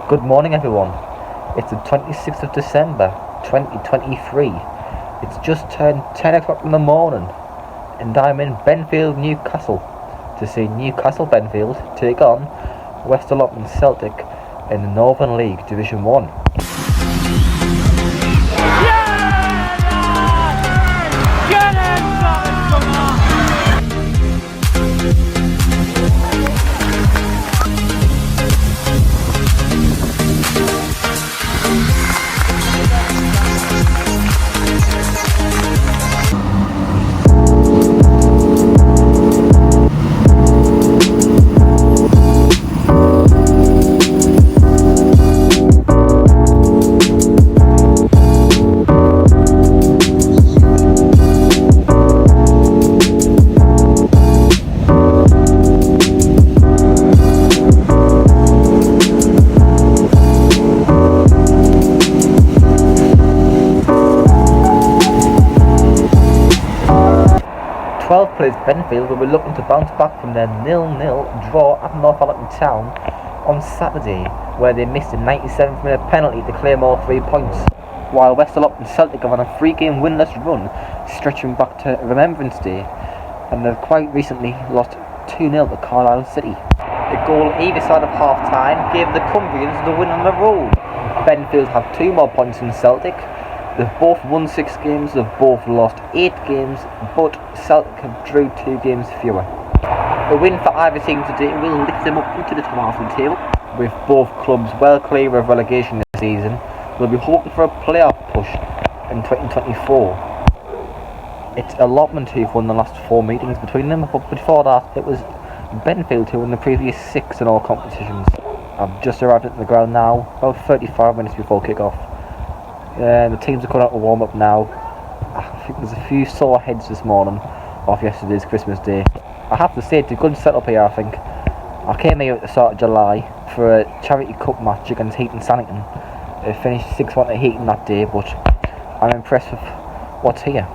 Good morning everyone, it's the 26th of December 2023, it's just turned 10 o'clock in the morning and I'm in Benfield, Newcastle to see Newcastle Benfield take on Allotment Celtic in the Northern League Division 1. 12th place Benfield will be looking to bounce back from their 0-0 draw at Allotment Town on Saturday, where they missed a 97th minute penalty to claim all 3 points, while Allotment Celtic are on a 3-game winless run stretching back to Remembrance Day, and they've quite recently lost 2-0 to Carlisle City. A goal either side of half-time gave the Cumbrians the win on the road. Benfield have 2 more points than Celtic. They've both won 6 games, they've both lost 8 games, but Celtic have drew 2 games fewer. A win for either team today will lift them up into the top half of the table. With both clubs well clear of relegation this season, we'll be hoping for a playoff push in 2024. It's Allotment who've won the last 4 meetings between them, but before that it was Benfield who won the previous 6 in all competitions. I've just arrived at the ground now, about 35 minutes before kick-off. The teams are coming out to warm up now. I think there's a few sore heads this morning off yesterday's Christmas Day. I have to say it's a good setup here, I think. I came here at the start of July for a charity cup match against Heaton Sannington. It finished 6-1 to Heaton that day, but I'm impressed with what's here.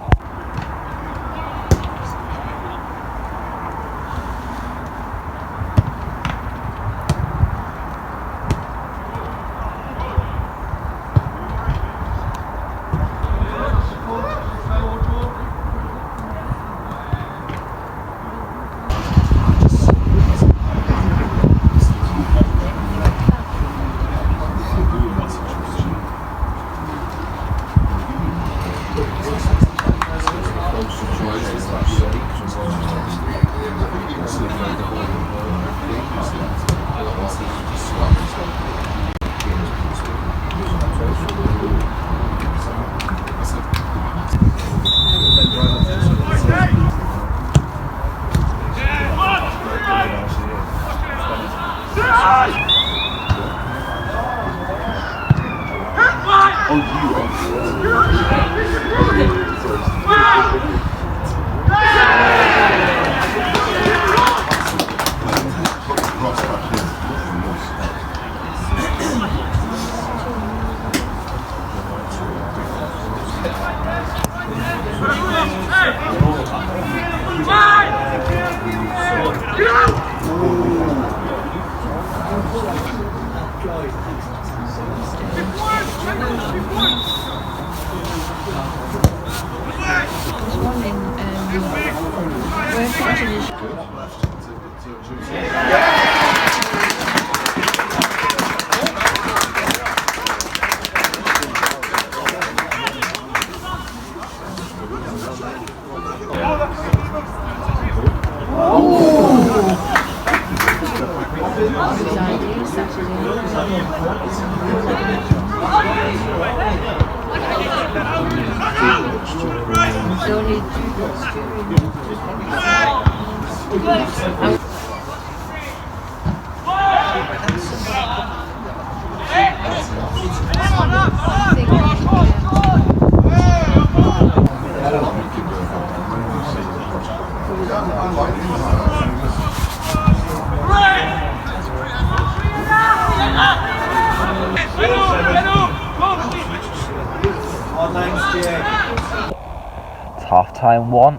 It's half-time 1,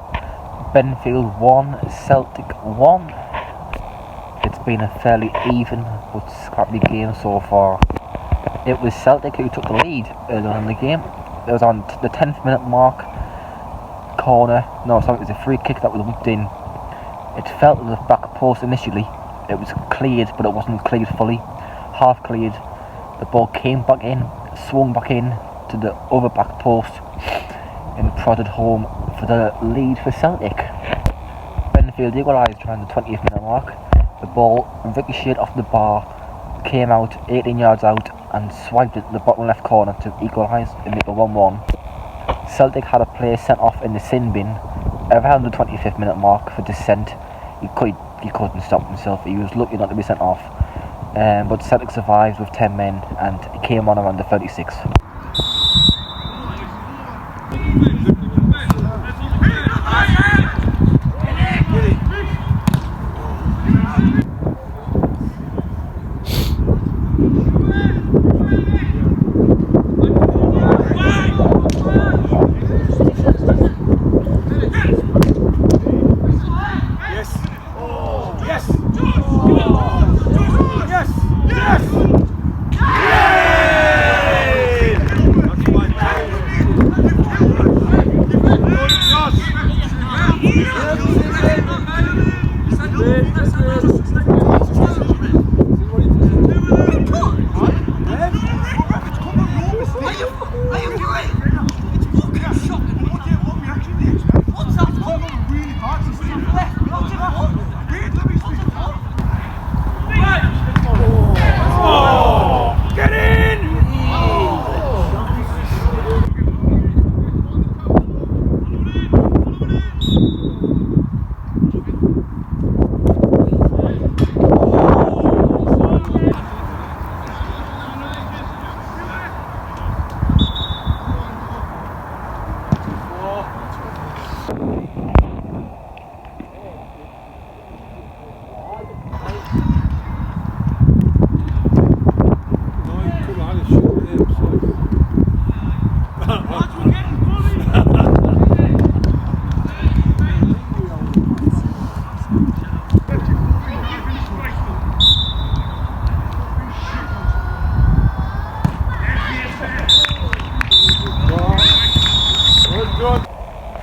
Benfield 1, Celtic 1. It's been a fairly even but scrappy game so far. It was Celtic who took the lead early on in the game. It was on the 10th minute mark. It was a free kick that was whipped in. It fell to the back post initially. It was cleared, but it wasn't cleared fully. Half cleared. The ball came back in, swung back in to the other back post, and prodded home for the lead for Celtic. Benfield equalised around the 20th minute mark. The ball ricocheted off the bar, came out 18 yards out, and swiped it in the bottom left corner to equalise and make it 1-1. Celtic had a player sent off in the sin bin around the 25th minute mark for dissent. He couldn't stop himself. He was lucky not to be sent off. But Celtic survived with 10 men, and it came on around the 36th.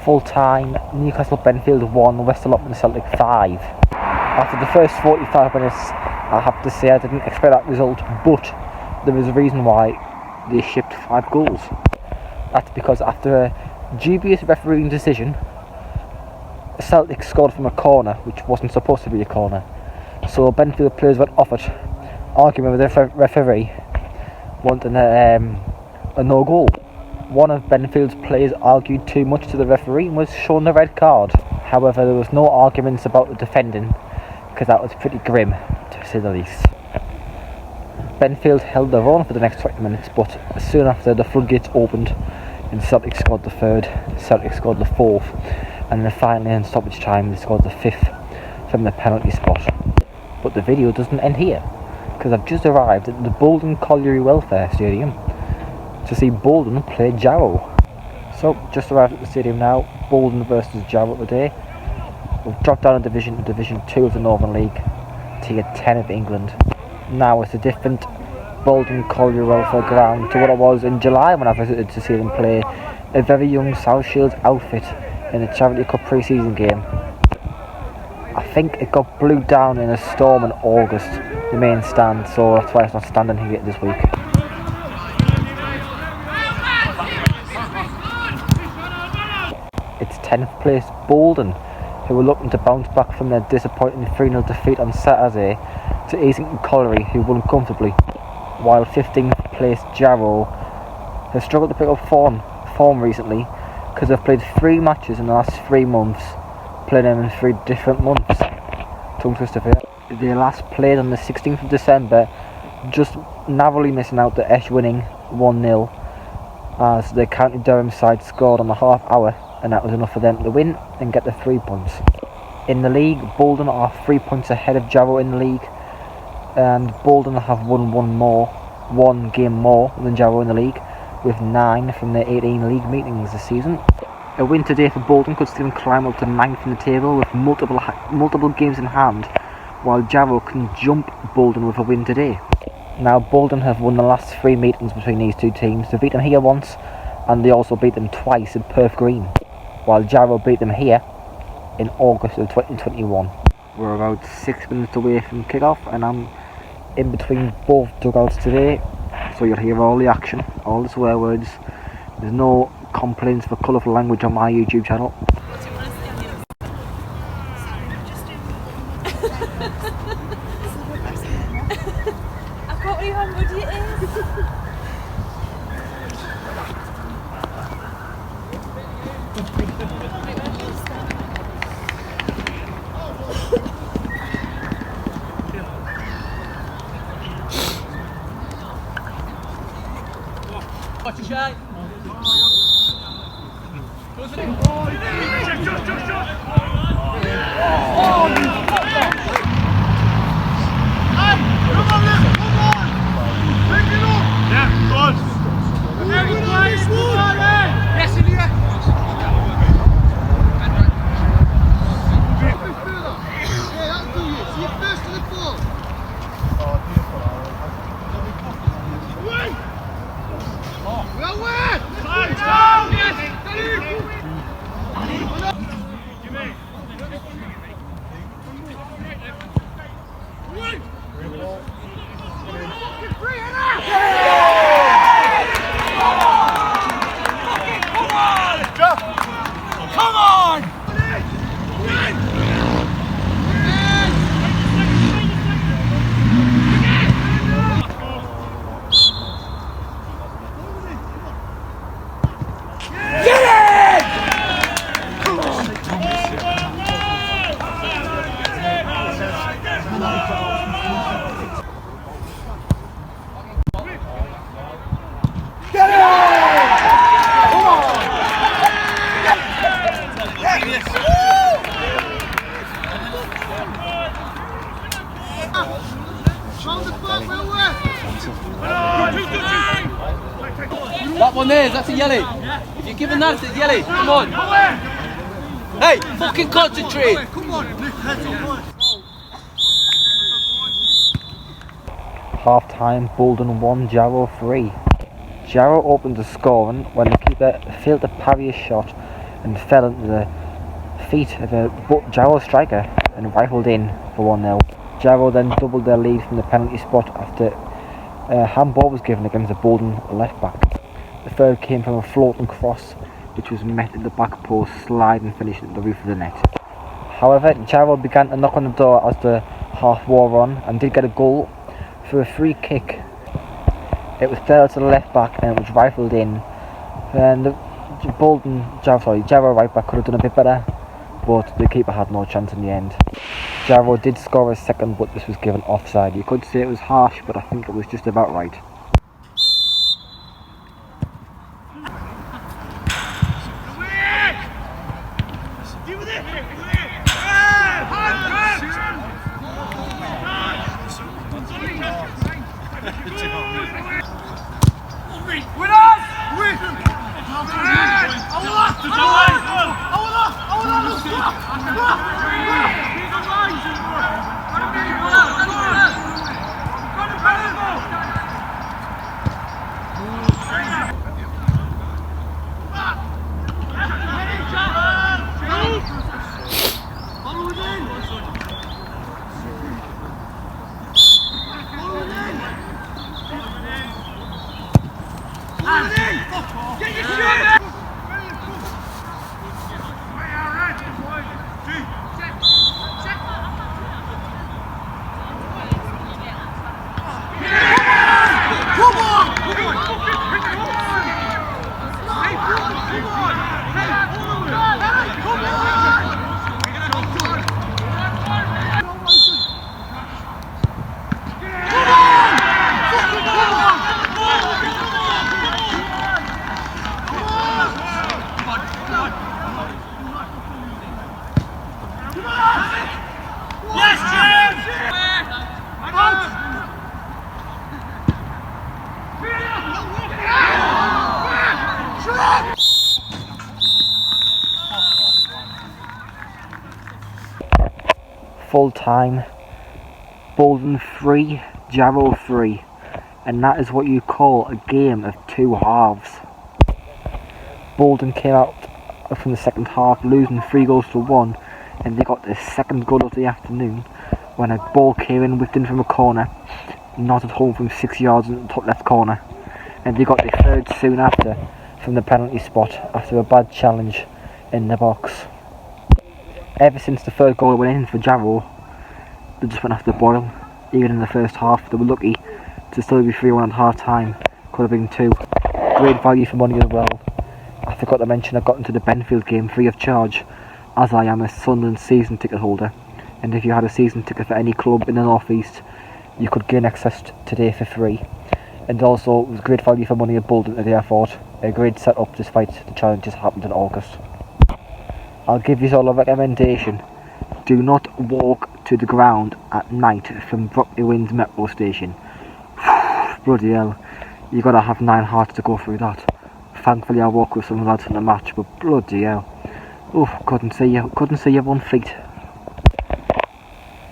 Full time, Newcastle Benfield 1, West Allotment Celtic 5. After the first 45 minutes, I have to say I didn't expect that result, but there is a reason why they shipped 5 goals. That's because after a dubious refereeing decision, Celtic scored from a corner, which wasn't supposed to be a corner. So Benfield players went off it, arguing with the referee, wanting a no-goal. One of Benfield's players argued too much to the referee and was shown the red card. However, there was no arguments about the defending, because that was pretty grim, to say the least. Benfield held their own for the next 20 minutes, but soon after the floodgates opened and Celtic scored the third, Celtic scored the fourth, and then finally in stoppage time they scored the fifth from the penalty spot. But the video doesn't end here, because I've just arrived at the Bolton Colliery Welfare Stadium to see Bolton play Jarrow. So, just arrived at the stadium now. Bolton versus Jarrow today. We've dropped down a division to Division 2 of the Northern League, Tier 10 of England. Now it's a different Bolton Colliery Welfare ground to what it was in July when I visited to see them play a very young South Shields outfit in the Charity Cup pre-season game. I think it got blew down in a storm in August, the main stand, so that's why it's not standing here this week. It's 10th place Bolton, who were looking to bounce back from their disappointing 3-0 defeat on Saturday to Easington Colliery, who won comfortably, while 15th place Jarrow has struggled to pick up form recently because they've played 3 matches in the last 3 months, playing them in 3 different months. Tongue twister here. They last played on the 16th of December, just narrowly missing out the Esh winning 1-0 as the County Durham side scored on the half hour, and that was enough for them to win and get the 3 points. In the league, Bolton are 3 points ahead of Jarrow in the league, and Bolton have won one game more than Jarrow in the league, with 9 from their 18 league meetings this season. A win today for Bolton could still climb up to 9th in the table with multiple games in hand, while Jarrow can jump Bolton with a win today. Now Bolton have won the last 3 meetings between these two teams. They beat them here once, and they also beat them twice in Perth Green, while Jarrow beat them here in August of 2021. We're about 6 minutes away from kick-off, and I'm in between both dugouts today, so you'll hear all the action, all the swear words. There's no complaints for colourful language on my YouTube channel. I've got you on, buddy, it is. Watch your shot. That one there, that's a yellow. If you're giving that, it's a yellow. Come on. Hey, fucking concentrate. Half time, Bolton 1, Jarrow 3. Jarrow opened the scoring when the keeper failed to parry a shot and fell into the feet of a Jarrow striker and rifled in for 1-0. Jarrow then doubled their lead from the penalty spot after a handball was given against the Bolton left back. The third came from a floating cross which was met at the back post, slide and finish at the roof of the net. However, Jarrow began to knock on the door as the half wore on and did get a goal for a free kick. It was fell to the left back and it was rifled in. And the Jarrow right back could have done a bit better, but the keeper had no chance in the end. Jarrow did score a second, but this was given offside. You could say it was harsh, but I think it was just about right. Full time, Bolton 3, Jarrow 3. and that is what you call a game of two halves. Bolton came out from the second half losing 3-1, and they got their second goal of the afternoon when a ball came in whipped in from a corner, knotted home from 6 yards in the top left corner, and they got their third soon after from the penalty spot after a bad challenge in the box. Ever since the third goal went in for Jarrow, they just went after the boil. Even in the first half, they were lucky to still be 3-1 at half time. Could have been 2. Great value for money as well. I forgot to mention I got into the Benfield game free of charge, as I am a Sunderland season ticket holder, and if you had a season ticket for any club in the North East, you could gain access today for free. And also, it was great value for money at Bolton today, I thought. A great setup despite the challenges happened in August. I'll give you all a recommendation. Do not walk to the ground at night from Brockley Winds metro station. Bloody hell, you gotta have 9 hearts to go through that. Thankfully I walked with some lads from the match, but bloody hell. Couldn't see you 1 feet.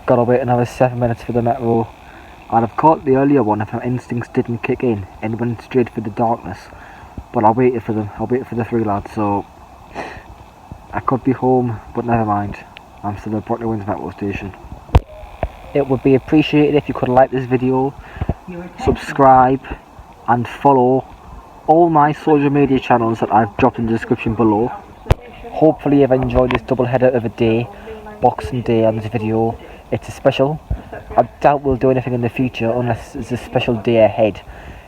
Gotta wait another 7 minutes for the metro. I'd have caught the earlier one if my instincts didn't kick in and went straight for the darkness. But I waited for them. I waited for the 3 lads, so I could be home, but never mind. I'm still at Brockley Winds metro station. It would be appreciated if you could like this video, subscribe and follow all my social media channels that I've dropped in the description below. Hopefully you've enjoyed this double header of a day, Boxing Day on this video. It's a special. I doubt we'll do anything in the future unless it's a special day ahead,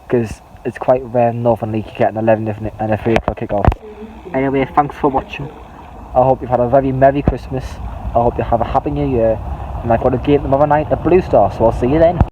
because it's quite rare in Northern League you get an 11 and a 3 o'clock kickoff. Anyway, thanks for watching. I hope you've had a very Merry Christmas. I hope you have a Happy New Year. And I've got a game tomorrow night at Blue Star, so I'll see you then.